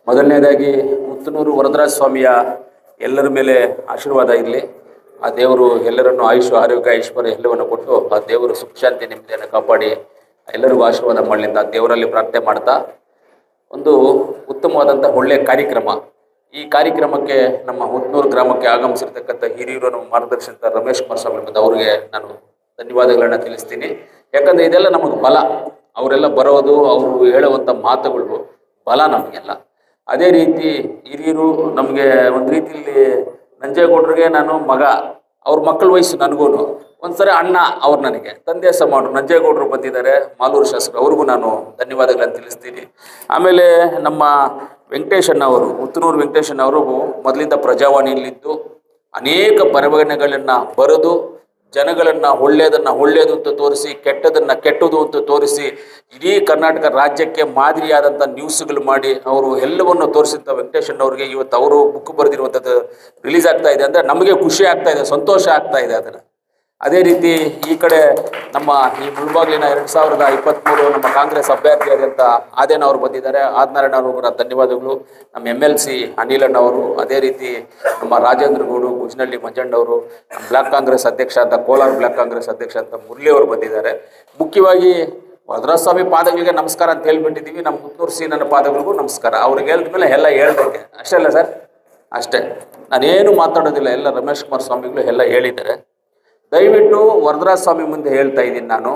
ಮೊದಲನೇದಾಗಿ ಮುತ್ತನೂರು ವರದರಾಜ ಸ್ವಾಮಿಯ ಎಲ್ಲರ ಮೇಲೆ ಆಶೀರ್ವಾದ ಇರಲಿ. ಆ ದೇವರು ಎಲ್ಲರನ್ನೂ ಆಯುಷ್ ಆರೋಗ್ಯ ಐಶ್ವರ್ಯ ಎಲ್ಲವನ್ನು ಕೊಟ್ಟು ಆ ದೇವರು ಸುಖ ಶಾಂತಿ ನೆಮ್ಮದಿಯನ್ನು ಕಾಪಾಡಿ ಎಲ್ಲರಿಗೂ ಆಶೀರ್ವಾದ ಮಾಡಲಿ ಅಂತ ದೇವರಲ್ಲಿ ಪ್ರಾರ್ಥನೆ ಮಾಡ್ತಾ, ಒಂದು ಉತ್ತಮವಾದಂಥ ಒಳ್ಳೆಯ ಕಾರ್ಯಕ್ರಮ. ಈ ಕಾರ್ಯಕ್ರಮಕ್ಕೆ ನಮ್ಮ ಮುತ್ತನೂರು ಗ್ರಾಮಕ್ಕೆ ಆಗಮಿಸಿರ್ತಕ್ಕಂಥ ಹಿರಿಯರು ನಮ್ಮ ಮಾರ್ಗದರ್ಶಕ ರಮೇಶ್ ಕುಮಾರ್ ಸ್ವಾಮಿ ಬಂದು ಅವರಿಗೆ ನಾನು ಧನ್ಯವಾದಗಳನ್ನು ತಿಳಿಸ್ತೀನಿ. ಯಾಕಂದರೆ ಇದೆಲ್ಲ ನಮಗೆ ಬಲ, ಅವರೆಲ್ಲ ಬರೋದು, ಅವರು ಹೇಳುವಂಥ ಮಾತುಗಳು ಬಲ ನಮಗೆಲ್ಲ. ಅದೇ ರೀತಿ ಹಿರಿಯರು ನಮಗೆ ಒಂದು ರೀತಿಯಲ್ಲಿ ನಂಜೇಗೌಡರಿಗೆ ನಾನು ಮಗ, ಅವ್ರ ಮಕ್ಕಳ ವಯಸ್ಸು ನನಗೂ, ಒಂದ್ಸರಿ ಅಣ್ಣ ಅವ್ರು ನನಗೆ ತಂದೆ ಸಮಾನರು. ನಂಜೇಗೌಡರು ಬಂದಿದ್ದಾರೆ, ಮಾಲೂರು ಶಾಸಕರು, ಅವ್ರಿಗೂ ನಾನು ಧನ್ಯವಾದಗಳನ್ನು ತಿಳಿಸ್ತೀನಿ. ಆಮೇಲೆ ನಮ್ಮ ವೆಂಕಟೇಶಣ್ಣವರು, ಮುತ್ತನೂರು ವೆಂಕಟೇಶಣ್ಣವರು ಮೊದಲಿಂದ ಪ್ರಜಾವಾಣಿಯಲ್ಲಿದ್ದು ಅನೇಕ ಬರವಣಿಗೆಗಳನ್ನು ಬರೆದು ಜನಗಳನ್ನು ಒಳ್ಳೆಯದು ಅಂತ ತೋರಿಸಿ, ಕೆಟ್ಟದನ್ನು ಕೆಟ್ಟದು ಅಂತ ತೋರಿಸಿ, ಇಡೀ ಕರ್ನಾಟಕ ರಾಜ್ಯಕ್ಕೆ ಮಾದರಿಯಾದಂಥ ನ್ಯೂಸ್ಗಳು ಮಾಡಿ ಅವರು ಎಲ್ಲವನ್ನು ತೋರಿಸಿದಂಥ ವೆಂಕಟೇಶಣ್ಣವ್ರಿಗೆ ಇವತ್ತು ಅವರು ಬುಕ್ ಬರೆದಿರುವಂಥದ್ದು ರಿಲೀಸ್ ಆಗ್ತಾ ಇದೆ ಅಂದರೆ ನಮಗೆ ಖುಷಿ ಆಗ್ತಾ ಇದೆ, ಸಂತೋಷ ಆಗ್ತಾ ಇದೆ ಅದನ್ನು. ಅದೇ ರೀತಿ ಈ ಕಡೆ ನಮ್ಮ ಈ ಮುಳಬಾಗಿಲಿನ 2023 ನಮ್ಮ ಕಾಂಗ್ರೆಸ್ ಅಭ್ಯರ್ಥಿಯಾದಂಥ ಆದೇನ ಅವರು ಬಂದಿದ್ದಾರೆ. ಆದಿನಾರಾಯಣ ಅವರ ಧನ್ಯವಾದಗಳು. ನಮ್ಮ MLC ಅನಿಲಣ್ಣವರು, ಅದೇ ರೀತಿ ನಮ್ಮ ರಾಜೇಂದ್ರ ಗೌಡು, ಗುಜ್ನಳ್ಳಿ ಮಂಜಣ್ಣವರು, ನಮ್ಮ ಬ್ಲಾಕ್ ಕಾಂಗ್ರೆಸ್ ಅಧ್ಯಕ್ಷ ಅಂತ ಕೋಲಾರ ಬ್ಲಾಕ್ ಕಾಂಗ್ರೆಸ್ ಅಧ್ಯಕ್ಷ ಅಂತ ಮುರಳಿ ಅವರು ಬಂದಿದ್ದಾರೆ. ಮುಖ್ಯವಾಗಿ ವರದರಾಜ ಸ್ವಾಮಿ ಪಾದಗಳಿಗೆ ನಮಸ್ಕಾರ ಅಂತ ಹೇಳ್ಬಿಟ್ಟಿದ್ದೀವಿ. ನಮ್ಮ ಮುತ್ತನೂರು ಸೀನನ ಪಾದಗಳಿಗೂ ನಮಸ್ಕಾರ. ಅವ್ರಿಗೆ ಹೇಳಿದ್ಮೇಲೆ ಎಲ್ಲ ಹೇಳ್ದಂಗೆ ಅಷ್ಟೇ ಅಲ್ಲ ಸರ್? ಅಷ್ಟೇ, ನಾನೇನು ಮಾತಾಡೋದಿಲ್ಲ, ಎಲ್ಲ ರಮೇಶ್ ಕುಮಾರ್ ಸ್ವಾಮಿಗಳು ಎಲ್ಲ ಹೇಳಿದ್ದಾರೆ. ದಯವಿಟ್ಟು ವರದರಾಜ ಸ್ವಾಮಿ ಮುಂದೆ ಹೇಳ್ತಾ ಇದ್ದೀನಿ ನಾನು,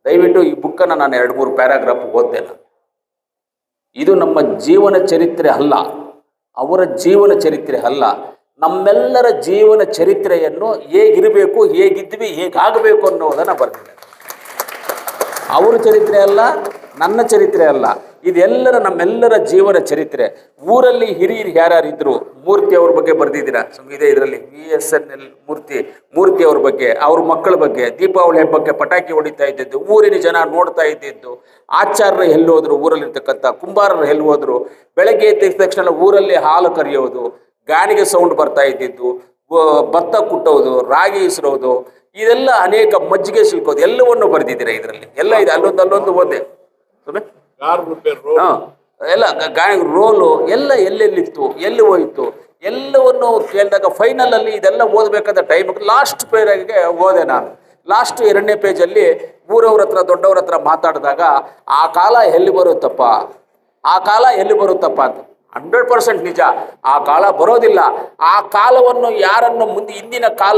ದಯವಿಟ್ಟು ಈ ಬುಕ್ಕನ್ನು ನಾನು 2-3 ಪ್ಯಾರಾಗ್ರಾಫ್ ಓದ್ದೆ. ನಾನು ಇದು ನಮ್ಮ ಜೀವನ ಚರಿತ್ರೆ ಅಲ್ಲ, ಅವರ ಜೀವನ ಚರಿತ್ರೆ ಅಲ್ಲ, ನಮ್ಮೆಲ್ಲರ ಜೀವನ ಚರಿತ್ರೆಯನ್ನು ಹೇಗಿರಬೇಕು, ಹೇಗಿದ್ವಿ, ಹೇಗಾಗಬೇಕು ಅನ್ನೋದನ್ನು ಬರ್ತಿದೆ. ಅವರ ಚರಿತ್ರೆ ಅಲ್ಲ, ನನ್ನ ಚರಿತ್ರೆ ಅಲ್ಲ, ಇದೆಲ್ಲರ ನಮ್ಮೆಲ್ಲರ ಜೀವನ ಚರಿತ್ರೆ. ಊರಲ್ಲಿ ಹಿರಿಯರು ಯಾರ್ಯಾರಿದ್ರು, ಮೂರ್ತಿ ಅವ್ರ ಬಗ್ಗೆ ಬರೆದಿದ್ದೀರಾ ಇದೆ ಇದರಲ್ಲಿ. VSNL ಮೂರ್ತಿ ಅವ್ರ ಬಗ್ಗೆ, ಅವ್ರ ಮಕ್ಕಳ ಬಗ್ಗೆ, ದೀಪಾವಳಿ ಹಬ್ಬಕ್ಕೆ ಪಟಾಕಿ ಹೊಡಿತಾ ಇದ್ದಿದ್ದು, ಊರಿನ ಜನ ನೋಡ್ತಾ ಇದ್ದಿದ್ದು, ಆಚಾರ್ಯರು ಎಲ್ಲೋದ್ರು, ಊರಲ್ಲಿರ್ತಕ್ಕಂಥ ಕುಂಬಾರರು ಎಲ್ಲೋದ್ರು, ಬೆಳಗ್ಗೆ ಎದ್ದ ತಕ್ಷಣ ಊರಲ್ಲಿ ಹಾಲು ಕರೆಯೋದು, ಗಾಣಿಗೆ ಸೌಂಡ್ ಬರ್ತಾ ಇದ್ದಿದ್ದು, ಭತ್ತ ಕುಟ್ಟೋದು, ರಾಗಿ ಇಸ್ರೋದು, ಇದೆಲ್ಲ ಅನೇಕ ಮಜ್ಜಿಗೆ ಸಿಕ್ಕೋದು ಎಲ್ಲವನ್ನು ಬರೆದಿದ್ದೀರಾ ಇದರಲ್ಲಿ. ಎಲ್ಲ ಇದೆ, ಅಲ್ಲೊಂದು ಓದೆ ಎಲ್ಲ ರೋಲು ಎಲ್ಲ ಎಲ್ಲೆಲ್ಲಿತ್ತು, ಎಲ್ಲಿ ಹೋಯಿತು ಎಲ್ಲವನ್ನು ಕೇಳಿದಾಗ ಫೈನಲ್ ಅಲ್ಲಿ ಇದೆಲ್ಲ ಓದಬೇಕಾದ ಟೈಮ್ ಲಾಸ್ಟ್ ಪೇರಾಗೆ ಓದೆ ನಾನು. ಲಾಸ್ಟ್ 2ನೇ ಪೇಜಲ್ಲಿ ಊರವ್ರ ಹತ್ರ ದೊಡ್ಡವ್ರ ಹತ್ರ ಮಾತಾಡಿದಾಗ ಆ ಕಾಲ ಎಲ್ಲಿ ಬರುತ್ತಪ್ಪ, ಆ ಕಾಲ ಎಲ್ಲಿ ಬರುತ್ತಪ್ಪ ಅಂತ 100% ನಿಜ. ಆ ಕಾಲ ಬರೋದಿಲ್ಲ. ಆ ಕಾಲವನ್ನು ಯಾರನ್ನು ಮುಂದೆ ಹಿಂದಿನ ಕಾಲ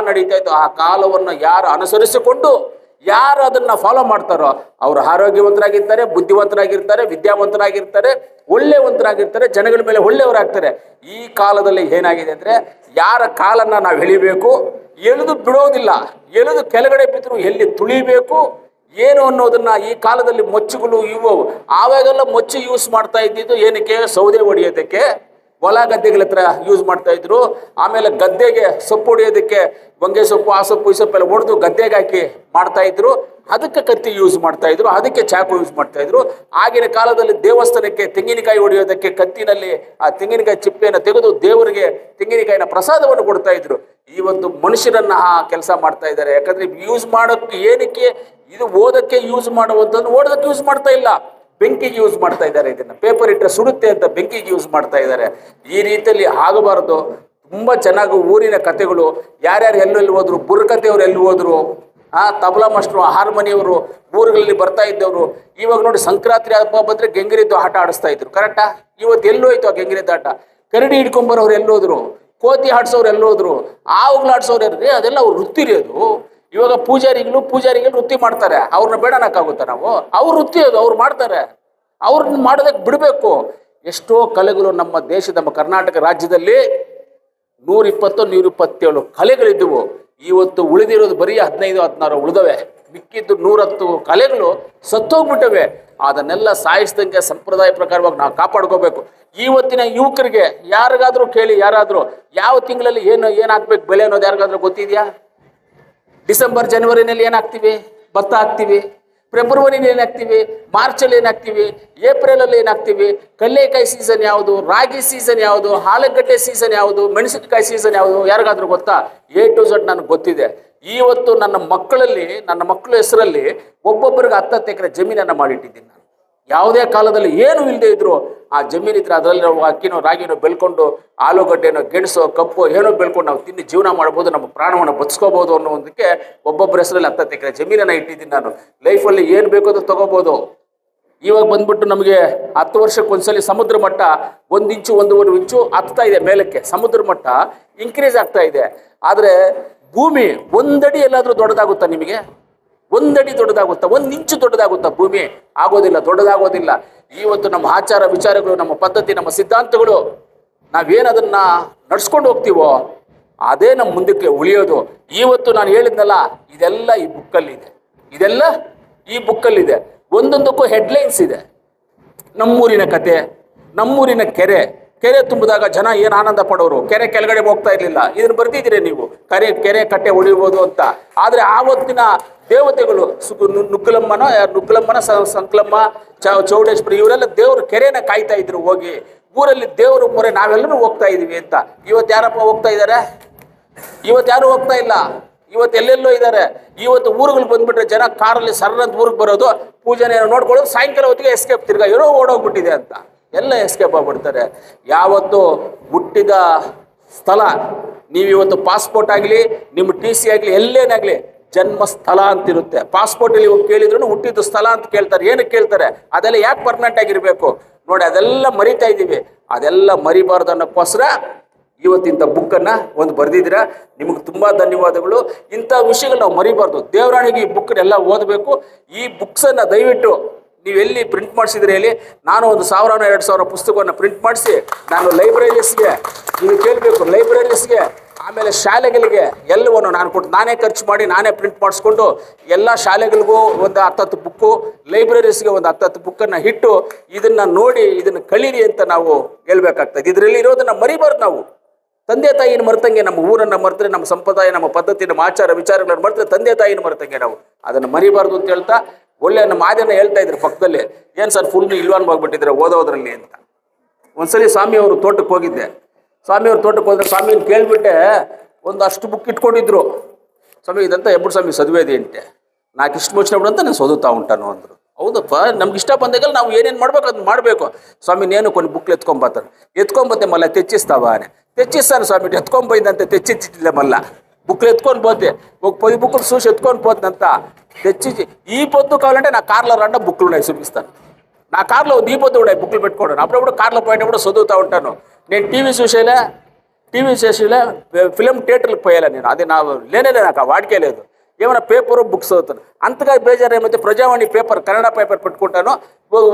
ನಡೀತಾ ಇತ್ತು, ಆ ಕಾಲವನ್ನು ಯಾರು ಅನುಸರಿಸಿಕೊಂಡು ಯಾರು ಅದನ್ನು ಫಾಲೋ ಮಾಡ್ತಾರೋ ಅವರು ಆರೋಗ್ಯವಂತರಾಗಿರ್ತಾರೆ, ಬುದ್ಧಿವಂತರಾಗಿರ್ತಾರೆ, ವಿದ್ಯಾವಂತರಾಗಿರ್ತಾರೆ, ಒಳ್ಳೆಯವಂತರಾಗಿರ್ತಾರೆ, ಜನಗಳ ಮೇಲೆ ಒಳ್ಳೆಯವರಾಗ್ತಾರೆ. ಈ ಕಾಲದಲ್ಲಿ ಏನಾಗಿದೆ ಅಂದರೆ ಯಾರ ಕಾಲನ್ನು ನಾವು ಎಳಿಬೇಕು, ಎಳೆದು ಬಿಡೋದಿಲ್ಲ, ಎಳೆದು ಕೆಳಗಡೆ ಬಿದ್ದರೂ ಎಲ್ಲಿ ತುಳಿಬೇಕು ಏನು ಅನ್ನೋದನ್ನು ಈ ಕಾಲದಲ್ಲಿ ಮೊಚ್ಚುಗಳು ಇವು. ಆವಾಗೆಲ್ಲ ಮೊಚ್ಚು ಯೂಸ್ ಮಾಡ್ತಾ ಇದ್ದಿದ್ದು ಏನಕ್ಕೆ, ಸೌದೆ ಹೊಡೆಯೋದಕ್ಕೆ, ಹೊಲ ಗದ್ದೆಗಳ ಹತ್ರ ಯೂಸ್ ಮಾಡ್ತಾ ಇದ್ರು. ಆಮೇಲೆ ಗದ್ದೆಗೆ ಸೊಪ್ಪು ಹೊಡೆಯೋದಕ್ಕೆ ಹೊಂಗೆ ಸೊಪ್ಪು, ಆ ಸೊಪ್ಪು, ಈ ಸೊಪ್ಪೆಲ್ಲ ಹೊಡೆದು ಗದ್ದೆಗೆ ಹಾಕಿ ಮಾಡ್ತಾ ಇದ್ರು. ಅದಕ್ಕೆ ಕತ್ತಿ ಯೂಸ್ ಮಾಡ್ತಾ ಇದ್ರು, ಅದಕ್ಕೆ ಚಾಕು ಯೂಸ್ ಮಾಡ್ತಾ ಇದ್ರು. ಆಗಿನ ಕಾಲದಲ್ಲಿ ದೇವಸ್ಥಾನಕ್ಕೆ ತೆಂಗಿನಕಾಯಿ ಹೊಡೆಯೋದಕ್ಕೆ ಕತ್ತಿನಲ್ಲಿ ಆ ತೆಂಗಿನಕಾಯಿ ಚಿಪ್ಪೆಯನ್ನು ತೆಗೆದು ದೇವರಿಗೆ ತೆಂಗಿನಕಾಯಿನ ಪ್ರಸಾದವನ್ನು ಕೊಡ್ತಾ ಇದ್ರು. ಇವತ್ತು ಮನುಷ್ಯರನ್ನ ಆ ಕೆಲಸ ಮಾಡ್ತಾ ಇದ್ದಾರೆ. ಯಾಕಂದ್ರೆ ಯೂಸ್ ಮಾಡೋಕ್ಕೆ ಏನಕ್ಕೆ, ಇದು ಓದಕ್ಕೆ ಯೂಸ್ ಮಾಡುವಂಥದ್ದು, ಓದೋದಕ್ಕೆ ಯೂಸ್ ಮಾಡ್ತಾ ಇಲ್ಲ, ಬೆಂಕಿಗೆ ಯೂಸ್ ಮಾಡ್ತಾ ಇದ್ದಾರೆ. ಇದನ್ನು ಪೇಪರ್ ಇಟ್ಟರೆ ಸುಡುತ್ತೆ ಅಂತ ಬೆಂಕಿಗೆ ಯೂಸ್ ಮಾಡ್ತಾ ಇದ್ದಾರೆ. ಈ ರೀತಿಯಲ್ಲಿ ಆಗಬಾರ್ದು. ತುಂಬ ಚೆನ್ನಾಗಿ ಊರಿನ ಕಥೆಗಳು, ಯಾರ್ಯಾರು ಎಲ್ಲೆಲ್ಲಿ ಹೋದ್ರು, ಬುರ್ಕತೆಯವರು ಎಲ್ಲಿ ಹೋದ್ರು, ತಬಲಾ ಮಾಸ್ಟ್ರು, ಹಾರ್ಮೋನಿಯವರು ಊರುಗಳಲ್ಲಿ ಬರ್ತಾ ಇದ್ದವರು. ಇವಾಗ ನೋಡಿ ಸಂಕ್ರಾಂತಿ ಹಬ್ಬ ಬಂದರೆ ಗೆಂಗಿರಿದ್ದು ಆಟ ಆಡಿಸ್ತಾ ಇದ್ರು, ಕರೆಕ್ಟಾ? ಇವತ್ತು ಎಲ್ಲೋಯ್ತು ಆ ಗೆಂಗಿರಿದ್ದು ಆಟ? ಕರಡಿ ಹಿಡ್ಕೊಂಬರೋರು ಎಲ್ಲೋದ್ರು, ಕೋತಿ ಆಡ್ಸೋರು ಎಲ್ಲೋದ್ರು, ಆವುಗಳು ಆಡ್ಸೋರು ಇರ್ರಿ, ಅದೆಲ್ಲ ಅವ್ರು ವೃತ್ತಿ ರೀ ಅದು. ಇವಾಗ ಪೂಜಾರಿಗಳು ವೃತ್ತಿ ಮಾಡ್ತಾರೆ, ಅವ್ರನ್ನ ಬೇಡನಕ್ಕಾಗುತ್ತಾ ನಾವು? ಅವ್ರ ವೃತ್ತಿ ಅದು, ಅವ್ರು ಮಾಡ್ತಾರೆ, ಅವ್ರನ್ನ ಮಾಡೋದಕ್ಕೆ ಬಿಡಬೇಕು. ಎಷ್ಟೋ ಕಲೆಗಳು ನಮ್ಮ ದೇಶ, ನಮ್ಮ ಕರ್ನಾಟಕ ರಾಜ್ಯದಲ್ಲಿ 120-127 ಕಲೆಗಳಿದ್ದವು. ಇವತ್ತು ಉಳಿದಿರೋದು ಬರೀ 15-16 ಉಳಿದವೆ. ಮಿಕ್ಕಿದ್ದು 110 ಕಲೆಗಳು ಸತ್ತೋಗ್ಬಿಟ್ಟವೆ. ಅದನ್ನೆಲ್ಲ ಸಾಯಿಸ್ದಂಗೆ ಸಂಪ್ರದಾಯ ಪ್ರಕಾರವಾಗಿ ನಾವು ಕಾಪಾಡ್ಕೋಬೇಕು. ಇವತ್ತಿನ ಯುವಕರಿಗೆ ಯಾರಿಗಾದ್ರೂ ಕೇಳಿ, ಯಾರಾದರೂ ಯಾವ ತಿಂಗಳಲ್ಲಿ ಏನು ಹಾಕ್ಬೇಕು ಬೆಲೆ ಅನ್ನೋದು ಯಾರಿಗಾದ್ರೂ ಗೊತ್ತಿದೆಯಾ? ಡಿಸೆಂಬರ್ ಜನವರಿನಲ್ಲಿ ಏನಾಗ್ತೀವಿ? ಭತ್ತ ಹಾಕ್ತೀವಿ. ಫೆಬ್ರವರಿಲಿ ಏನಾಗ್ತೀವಿ? ಮಾರ್ಚಲ್ಲಿ ಏನಾಗ್ತೀವಿ? ಏಪ್ರಿಲಲ್ಲಿ ಏನಾಗ್ತೀವಿ? ಕಡಲೆಕಾಯಿ ಸೀಸನ್ ಯಾವುದು? ರಾಗಿ ಸೀಸನ್ ಯಾವುದು? ಆಲೂಗಡ್ಡೆ ಸೀಸನ್ ಯಾವುದು? ಮೆಣಸಿನಕಾಯಿ ಸೀಸನ್ ಯಾವುದು? ಯಾರಿಗಾದ್ರೂ ಗೊತ್ತಾ? A to Z ನನಗೆ ಗೊತ್ತಿದೆ. ಇವತ್ತು ನನ್ನ ಮಕ್ಕಳ ಹೆಸರಲ್ಲಿ ಒಬ್ಬೊಬ್ಬರಿಗೆ 10 ಎಕರೆ ಜಮೀನನ್ನು ಮಾಡಿಟ್ಟಿದ್ದೀನಿ ನಾನು. ಯಾವುದೇ ಕಾಲದಲ್ಲಿ ಏನು ಇಲ್ಲದೆ ಇದ್ರು ಆ ಜಮೀನಿದ್ರೆ ಅದರಲ್ಲಿ ನಾವು ಅಕ್ಕಿನೋ ರಾಗಿನೋ ಬೆಳ್ಕೊಂಡು ಆಲೂಗಡ್ಡೆನೋ ಗೆಣಸೋ ಕಪ್ಪು ಏನೋ ಬೆಳ್ಕೊಂಡು ನಾವು ತಿಂದು ಜೀವನ ಮಾಡ್ಬೋದು, ನಮ್ಮ ಪ್ರಾಣವನ್ನು ಬದುಸ್ಕೋಬೋದು ಅನ್ನೋದಕ್ಕೆ ಒಬ್ಬೊಬ್ಬರ ಹೆಸರಲ್ಲಿ 10 ಎಕರೆ ಜಮೀನನ್ನು ಇಟ್ಟಿದ್ದೀನಿ ನಾನು. ಲೈಫಲ್ಲಿ ಏನು ಬೇಕೋ ಅದು ತೊಗೋಬೋದು. ಇವಾಗ ಬಂದ್ಬಿಟ್ಟು ನಮಗೆ 10 ವರ್ಷಕ್ಕೆ ಒಂದ್ಸಲಿ ಸಮುದ್ರ ಮಟ್ಟ 1 ಇಂಚು 1.5 ಇಂಚು ಹತ್ತಾ ಇದೆ ಮೇಲಕ್ಕೆ, ಸಮುದ್ರ ಮಟ್ಟ ಇನ್ಕ್ರೀಸ್ ಆಗ್ತಾ ಇದೆ. ಆದರೆ ಭೂಮಿ 1 ಅಡಿ ಎಲ್ಲಾದರೂ ದೊಡ್ಡದಾಗುತ್ತಾ ನಿಮಗೆ? 1 ಅಡಿ ದೊಡ್ಡದಾಗುತ್ತಾ? 1 ಇಂಚು ದೊಡ್ಡದಾಗುತ್ತಾ ಭೂಮಿ? ಆಗೋದಿಲ್ಲ, ದೊಡ್ಡದಾಗೋದಿಲ್ಲ. ಇವತ್ತು ನಮ್ಮ ಆಚಾರ ವಿಚಾರಗಳು, ನಮ್ಮ ಪದ್ಧತಿ, ನಮ್ಮ ಸಿದ್ಧಾಂತಗಳು ನಾವೇನದನ್ನ ನಡ್ಸ್ಕೊಂಡು ಹೋಗ್ತೀವೋ ಅದೇ ನಮ್ಮ ಮುಂದಕ್ಕೆ ಉಳಿಯೋದು. ಇವತ್ತು ನಾನು ಹೇಳಿದ್ನಲ್ಲ, ಇದೆಲ್ಲ ಈ ಬುಕ್ಕಲ್ಲಿದೆ, ಇದೆಲ್ಲ ಈ ಬುಕ್ಕಲ್ಲಿದೆ. ಒಂದೊಂದಕ್ಕೂ ಹೆಡ್ಲೈನ್ಸ್ ಇದೆ. ನಮ್ಮೂರಿನ ಕತೆ, ನಮ್ಮೂರಿನ ಕೆರೆ ತುಂಬಿದಾಗ ಜನ ಏನು ಆನಂದ ಪಡೋರು, ಕೆರೆ ಕೆಳಗಡೆ ಹೋಗ್ತಾ ಇರಲಿಲ್ಲ. ಇದನ್ನು ಬರ್ತಿದ್ದೀರಿ ನೀವು, ಕೆರೆ ಕಟ್ಟೆ ಹೊಡಿಬೋದು ಅಂತ. ಆದರೆ ಆವತ್ತಿನ ದೇವತೆಗಳು ನುಗ್ಗಲಮ್ಮನ ಸಂಕ್ಲಮ್ಮ, ಚೌಡೇಶ್ವರಿ ಇವರೆಲ್ಲ ದೇವರು ಕೆರೆನ ಕಾಯ್ತಾ ಇದ್ರು. ಹೋಗಿ ಊರಲ್ಲಿ ದೇವರು ಮೊರೆ ನಾವೆಲ್ಲರೂ ಹೋಗ್ತಾ ಇದೀವಿ ಅಂತ. ಇವತ್ತು ಯಾರಪ್ಪ ಹೋಗ್ತಾ ಇದ್ದಾರೆ? ಇವತ್ತು ಯಾರು ಹೋಗ್ತಾ ಇಲ್ಲ. ಇವತ್ತು ಎಲ್ಲೆಲ್ಲೋ ಇದ್ದಾರೆ. ಇವತ್ತು ಊರುಗಳಿಗೆ ಬಂದ್ಬಿಟ್ರೆ ಜನ ಕಾರಲ್ಲಿ ಸರ್ರಂತ ಊರಿಗೆ ಬರೋದು, ಪೂಜೆನ ನೋಡ್ಕೊಳ್ಳೋದು, ಸಾಯಂಕಾಲ ಹೊತ್ತಿಗೆ ಎಸ್ಕೇಪ್, ತಿರ್ಗಾ ಏನೋ ಓಡೋಗ್ಬಿಟ್ಟಿದೆ ಅಂತ ಎಲ್ಲ ಎಸ್ಕೇಪ್ ಆಗ್ಬಿಡ್ತಾರೆ. ಯಾವತ್ತು ಹುಟ್ಟಿದ ಸ್ಥಳ, ನೀವಿವತ್ತು ಪಾಸ್ಪೋರ್ಟ್ ಆಗಲಿ, ನಿಮ್ಮ TC ಆಗಲಿ, ಎಲ್ಲೇನಾಗಲಿ ಜನ್ಮಸ್ಥಳ ಅಂತಿರುತ್ತೆ. ಪಾಸ್ಪೋರ್ಟಲ್ಲಿ ಹೋಗಿ ಕೇಳಿದ್ರು ಹುಟ್ಟಿದ ಸ್ಥಳ ಅಂತ ಕೇಳ್ತಾರೆ. ಏನಕ್ಕೆ ಕೇಳ್ತಾರೆ? ಅದೆಲ್ಲ ಯಾಕೆ ಪರ್ಮನೆಂಟ್ ಆಗಿರಬೇಕು ನೋಡಿ. ಅದೆಲ್ಲ ಮರಿತಾ ಇದ್ದೀವಿ. ಅದೆಲ್ಲ ಮರಿಬಾರ್ದು ಅನ್ನೋಕ್ಕೋಸ್ಕರ ಇವತ್ತಿಂಥ ಬುಕ್ಕನ್ನು ಒಂದು ಬರೆದಿದ್ದೀರಾ. ನಿಮಗೆ ತುಂಬ ಧನ್ಯವಾದಗಳು. ಇಂಥ ವಿಷಯಗಳು ನಾವು ಮರಿಬಾರ್ದು. ದೇವರಾಣಿಗೆ ಈ ಬುಕ್ಕನ್ನೆಲ್ಲ ಓದಬೇಕು. ಈ ಬುಕ್ಸನ್ನು ದಯವಿಟ್ಟು ನೀವೆಲ್ಲಿ ಪ್ರಿಂಟ್ ಮಾಡಿಸಿದ್ರೆ ಹೇಳಿ, ನಾನು ಒಂದು 1000-2000 ಪುಸ್ತಕವನ್ನು ಪ್ರಿಂಟ್ ಮಾಡಿಸಿ ನಾನು ಲೈಬ್ರರೀಸ್ಗೆ ನೀವು ಕೇಳಬೇಕು, ಲೈಬ್ರರೀಸ್ಗೆ ಆಮೇಲೆ ಶಾಲೆಗಳಿಗೆ ಎಲ್ಲವನ್ನು ನಾನು ಕೊಟ್ಟು ನಾನೇ ಖರ್ಚು ಮಾಡಿ ನಾನೇ ಪ್ರಿಂಟ್ ಮಾಡಿಸ್ಕೊಂಡು ಎಲ್ಲ ಶಾಲೆಗಳಿಗೂ ಒಂದು 10 ಬುಕ್ಕು, ಲೈಬ್ರರೀಸ್ಗೆ ಒಂದು 10 ಬುಕ್ಕನ್ನು ಇಟ್ಟು ಇದನ್ನು ನೋಡಿ ಇದನ್ನು ಕಳೀರಿ ಅಂತ ನಾವು ಹೇಳ್ಬೇಕಾಗ್ತದೆ. ಇದರಲ್ಲಿ ಇರೋದನ್ನು ಮರಿಬಾರ್ದು ನಾವು. ತಂದೆ ತಾಯಿನ ಮರ್ತಂಗೆ, ನಮ್ಮ ಊರನ್ನು ಮರೆತರೆ, ನಮ್ಮ ಸಂಪ್ರದಾಯ, ನಮ್ಮ ಪದ್ಧತಿ, ನಮ್ಮ ಆಚಾರ ವಿಚಾರಗಳನ್ನು ಮರೆತರೆ ತಂದೆ ತಾಯಿನ ಮರ್ತಂಗೆ ನಾವು. ಅದನ್ನು ಮರಿಬಾರ್ದು ಅಂತ ಹೇಳ್ತಾ, ಒಳ್ಳೆ ನಮ್ಮ ಮಾದನ್ನ ಹೇಳ್ತಾ ಇದ್ರು ಪಕ್ಕದಲ್ಲಿ, ಏನು ಸರ್ ಫುಲ್ ಇಲ್ವಾನ್ ಆಗ್ಬಿಟ್ಟಿದ್ರೆ ಓದೋದ್ರಲ್ಲಿ ಅಂತ. ಒಂದ್ಸಲಿ ಸ್ವಾಮಿಯವರು ತೋಟಕ್ಕೆ ಹೋಗಿದ್ದೆ. ಸ್ವಾಮಿಯವ್ರ ತೋಟಕ್ಕೆ ಹೋದ್ರೆ ಸ್ವಾಮಿನ ಕೇಳಿಬಿಟ್ಟೆ, ಒಂದಷ್ಟು ಬುಕ್ ಇಟ್ಕೊಂಡಿದ್ರು. ಸ್ವಾಮಿ ಇದಂತ ಎಬ್ಬರು ಸ್ವಾಮಿ ಸದುವೇದಿ ಅಂತೆ, ನಾಲ್ಕು ಇಷ್ಟು ಮುಚ್ಚಿನ ಬಿಡಂತ ನಾನು ಸೋದುತ್ತಾ ಉಂಟಾನು ಅಂದರು. ಹೌದಪ್ಪ, ನಮ್ಗೆ ಇಷ್ಟ ಬಂದಾಗಲ್ಲ ನಾವು ಏನೇನು ಮಾಡ್ಬೇಕು ಅದನ್ನ ಮಾಡಬೇಕು. ಸ್ವಾಮಿ ನೇನು కొన్ని ಬುಕ್లు ಎತ್ಕೊಂಬತ್ತೆ ಮಲ್ಲ తెచ్చిస్తావాನೆ. తెచ్చిస్తాను స్వామి, ఎత్తుకొనిపోయిందంతే, తెచ్చిచ్చిలే మళ్ళా బుక్లు ఎత్తుకొని పోతే ఒక 10 బుక్లు చూసి ఎత్తుకొని పోతుందంత తెచ్చి. ఈ పొద్దు కావాలంటే నా కార్లో రండ బుక్లు ఉన్నాయి చూపిస్తాను. నా కార్లో ఈ పొద్దు కూడా బుక్లు పెట్టుకోవడం. అప్పుడప్పుడు కార్లో పోయేటప్పుడు చదువుతూ ఉంటాను. నేను టీవీ చూసేలే ఫిలిం థియేటర్లకు పోయేలా నేను. అది లేనే నాకు ఆ వాడికే లేదు. ఏమైనా పేపరు బుక్స్ చదువుతాను. అంతగా బేజారు ఏమైతే ప్రజావాణి పేపర్, కన్నడ పేపర్ పెట్టుకుంటాను.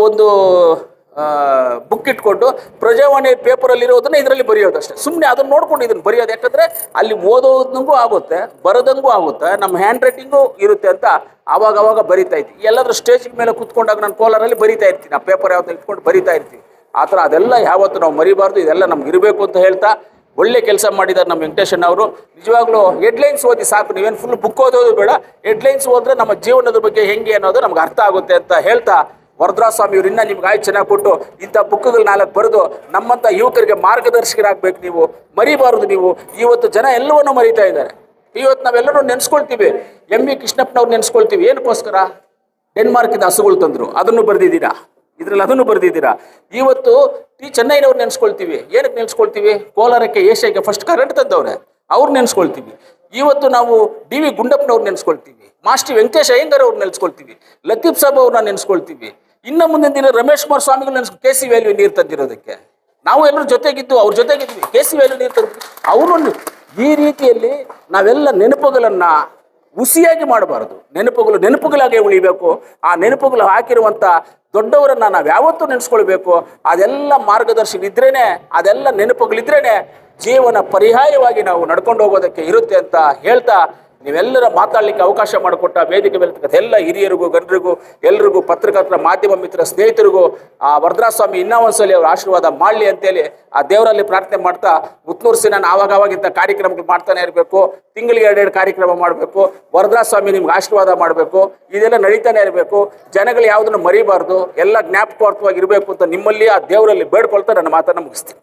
ಒಂದು ಬುಕ್ ಇಟ್ಕೊಂಡು ಪ್ರಜಾವಾಣಿ ಪೇಪರಲ್ಲಿರೋದನ್ನ ಇದರಲ್ಲಿ ಬರೆಯೋದು ಅಷ್ಟೇ. ಸುಮ್ಮನೆ ಅದನ್ನು ನೋಡ್ಕೊಂಡು ಇದನ್ನು ಬರೆಯೋದು. ಯಾಕಂದರೆ ಅಲ್ಲಿ ಓದೋದಂಗೂ ಆಗುತ್ತೆ, ಬರೋದಂಗೂ ಆಗುತ್ತೆ, ನಮ್ಮ ಹ್ಯಾಂಡ್ ರೈಟಿಂಗು ಇರುತ್ತೆ ಅಂತ ಆವಾಗ ಬರಿತಾ ಇದ್ವಿ. ಎಲ್ಲಾದ್ರೂ ಸ್ಟೇಜ್ ಮೇಲೆ ಕೂತ್ಕೊಂಡಾಗ ನಾನು ಕೋಲಾರಲ್ಲಿ ಬರಿತಾ ಇರ್ತೀನಿ. ಆ ಪೇಪರ್ ಯಾವ್ದು ಇಟ್ಕೊಂಡು ಬರಿತಾ ಇರ್ತೀವಿ. ಆ ಥರ ಅದೆಲ್ಲ ಯಾವತ್ತು ನಾವು ಮರಿಬಾರ್ದು. ಇದೆಲ್ಲ ನಮ್ಗೆ ಇರಬೇಕು ಅಂತ ಹೇಳ್ತಾ ಒಳ್ಳೆ ಕೆಲಸ ಮಾಡಿದ್ದಾರೆ ನಮ್ಮ ವೆಂಕಟೇಶನ್ ಅವರು. ನಿಜವಾಗ್ಲೂ ಹೆಡ್ಲೈನ್ಸ್ ಓದಿ ಸಾಕು, ನೀವೇನು ಫುಲ್ ಬುಕ್ ಓದೋದು ಬೇಡ. ಹೆಡ್ಲೈನ್ಸ್ ಓದಿದ್ರೆ ನಮ್ಮ ಜೀವನದ ಬಗ್ಗೆ ಹೆಂಗೆ ಅನ್ನೋದು ನಮ್ಗೆ ಅರ್ಥ ಆಗುತ್ತೆ ಅಂತ ಹೇಳ್ತಾ, ವರದರಾಜಸ್ವಾಮಿಯವರು ಇನ್ನೂ ನಿಮ್ಗೆ ಆಯ್ತು ಚೆನ್ನಾಗಿ ಕೊಟ್ಟು ಇಂಥ ಬುಕ್ಗಳು 4 ಬರೆದು ನಮ್ಮಂಥ ಯುವಕರಿಗೆ ಮಾರ್ಗದರ್ಶಕರಾಗಬೇಕು. ನೀವು ಮರಿಬಾರದು. ನೀವು ಇವತ್ತು ಜನ ಎಲ್ಲವನ್ನೂ ಮರಿತಾ ಇದ್ದಾರೆ. ಇವತ್ತು ನಾವೆಲ್ಲರೂ ನೆನೆಸ್ಕೊಳ್ತೀವಿ. ಎಂ.ವಿ. ಕೃಷ್ಣಪ್ಪನವ್ರು ನೆನೆಸ್ಕೊಳ್ತೀವಿ. ಏನಕ್ಕೋಸ್ಕರ? ಡೆನ್ಮಾರ್ಕಿಂದ ಹಸುಗಳು ತಂದರು, ಅದನ್ನು ಬರೆದಿದ್ದೀರಾ, ಇದರಲ್ಲಿ ಅದನ್ನು ಬರೆದಿದ್ದೀರಾ. ಇವತ್ತು ಚೆನ್ನೈನವ್ರು ನೆನೆಸ್ಕೊಳ್ತೀವಿ. ಏನಕ್ಕೆ ನೆನೆಸ್ಕೊಳ್ತೀವಿ? ಕೋಲಾರಕ್ಕೆ ಏಷ್ಯಾಗೆ ಫಸ್ಟ್ ಕರೆಂಟ್ ತಂದವ್ರೆ, ಅವ್ರು ನೆನೆಸ್ಕೊಳ್ತೀವಿ. ಇವತ್ತು ನಾವು ಡಿ ವಿ ಗುಂಡಪ್ಪನವ್ರು ನೆನೆಸ್ಕೊಳ್ತೀವಿ. ಮಾಸ್ಟರ್ ವೆಂಕಟೇಶ್ ಅಯ್ಯಂಗಾರ್ ಅವ್ರು ನೆನೆಸ್ಕೊಳ್ತೀವಿ. ಲತೀಫ್ ಸಾಬ್ ಅವ್ರನ್ನ ನೆನೆಸ್ಕೊಳ್ತೀವಿ. ಇನ್ನು ಮುಂದಿನ ದಿನ ರಮೇಶ್ ಕುಮಾರ್ ಸ್ವಾಮಿಗಳು KC ವ್ಯಾಲ್ಯೂ ನೀರು ತಂದಿರೋದಕ್ಕೆ ನಾವು ಎಲ್ಲರೂ ಜೊತೆಗಿದ್ದು, ಅವ್ರ ಜೊತೆಗಿದ್ವಿ. KC ವ್ಯಾಲ್ಯೂ ನೀರು ತಂದು ಅವರು ಈ ರೀತಿಯಲ್ಲಿ ನಾವೆಲ್ಲ ನೆನಪುಗಳನ್ನು ಹುಸಿಯಾಗಿ ಮಾಡಬಾರದು. ನೆನಪುಗಳಾಗೆ ಉಳಿಬೇಕು. ಆ ನೆನಪುಗಳು ಹಾಕಿರುವಂಥ ದೊಡ್ಡವರನ್ನು ನಾವು ಯಾವತ್ತೂ ನೆನೆಸ್ಕೊಳ್ಬೇಕು. ಅದೆಲ್ಲ ಮಾರ್ಗದರ್ಶಕರಿದ್ರೇ, ಅದೆಲ್ಲ ನೆನಪುಗಳಿದ್ರೇ ಜೀವನ ಪರ್ಯಾಯವಾಗಿ ನಾವು ನಡ್ಕೊಂಡು ಹೋಗೋದಕ್ಕೆ ಇರುತ್ತೆ ಅಂತ ಹೇಳ್ತಾ, ನೀವೆಲ್ಲರ ಮಾತಾಡಲಿಕ್ಕೆ ಅವಕಾಶ ಮಾಡಿಕೊಟ್ಟ ವೇದಿಕೆ ಮೇಲೆ ಎಲ್ಲ ಹಿರಿಯರಿಗೂ, ಗಣ್ಯರಿಗೂ, ಎಲ್ಲರಿಗೂ, ಪತ್ರಕರ್ತರ, ಮಾಧ್ಯಮ ಮಿತ್ರ, ಸ್ನೇಹಿತರಿಗೂ ಆ ವರದರಾಜಸ್ವಾಮಿ ಇನ್ನೂ ಒಂದ್ಸಲಿ ಅವ್ರ ಆಶೀರ್ವಾದ ಮಾಡಲಿ ಅಂತೇಳಿ ಆ ದೇವರಲ್ಲಿ ಪ್ರಾರ್ಥನೆ ಮಾಡ್ತಾ, ಉತ್ನೂರು ಸಿನ ಆವಾಗಿಂಥ ಕಾರ್ಯಕ್ರಮಗಳು ಮಾಡ್ತಾನೆ ಇರಬೇಕು. ತಿಂಗಳಿಗೆ 2 ಕಾರ್ಯಕ್ರಮ ಮಾಡಬೇಕು. ವರದರಾಜಸ್ವಾಮಿ ನಿಮ್ಗೆ ಆಶೀರ್ವಾದ ಮಾಡಬೇಕು. ಇದೆಲ್ಲ ನಡೀತಾನೆ ಇರಬೇಕು. ಜನಗಳು ಯಾವುದನ್ನು ಮರಿಬಾರ್ದು, ಎಲ್ಲ ಜ್ಞಾಪಕಾರ್ಥವಾಗಿ ಇರಬೇಕು ಅಂತ ನಿಮ್ಮಲ್ಲಿ ಆ ದೇವರಲ್ಲಿ ಬೇಡ್ಕೊಳ್ತಾ ನನ್ನ ಮಾತನ್ನು ಮುಗಿಸ್ತೀನಿ.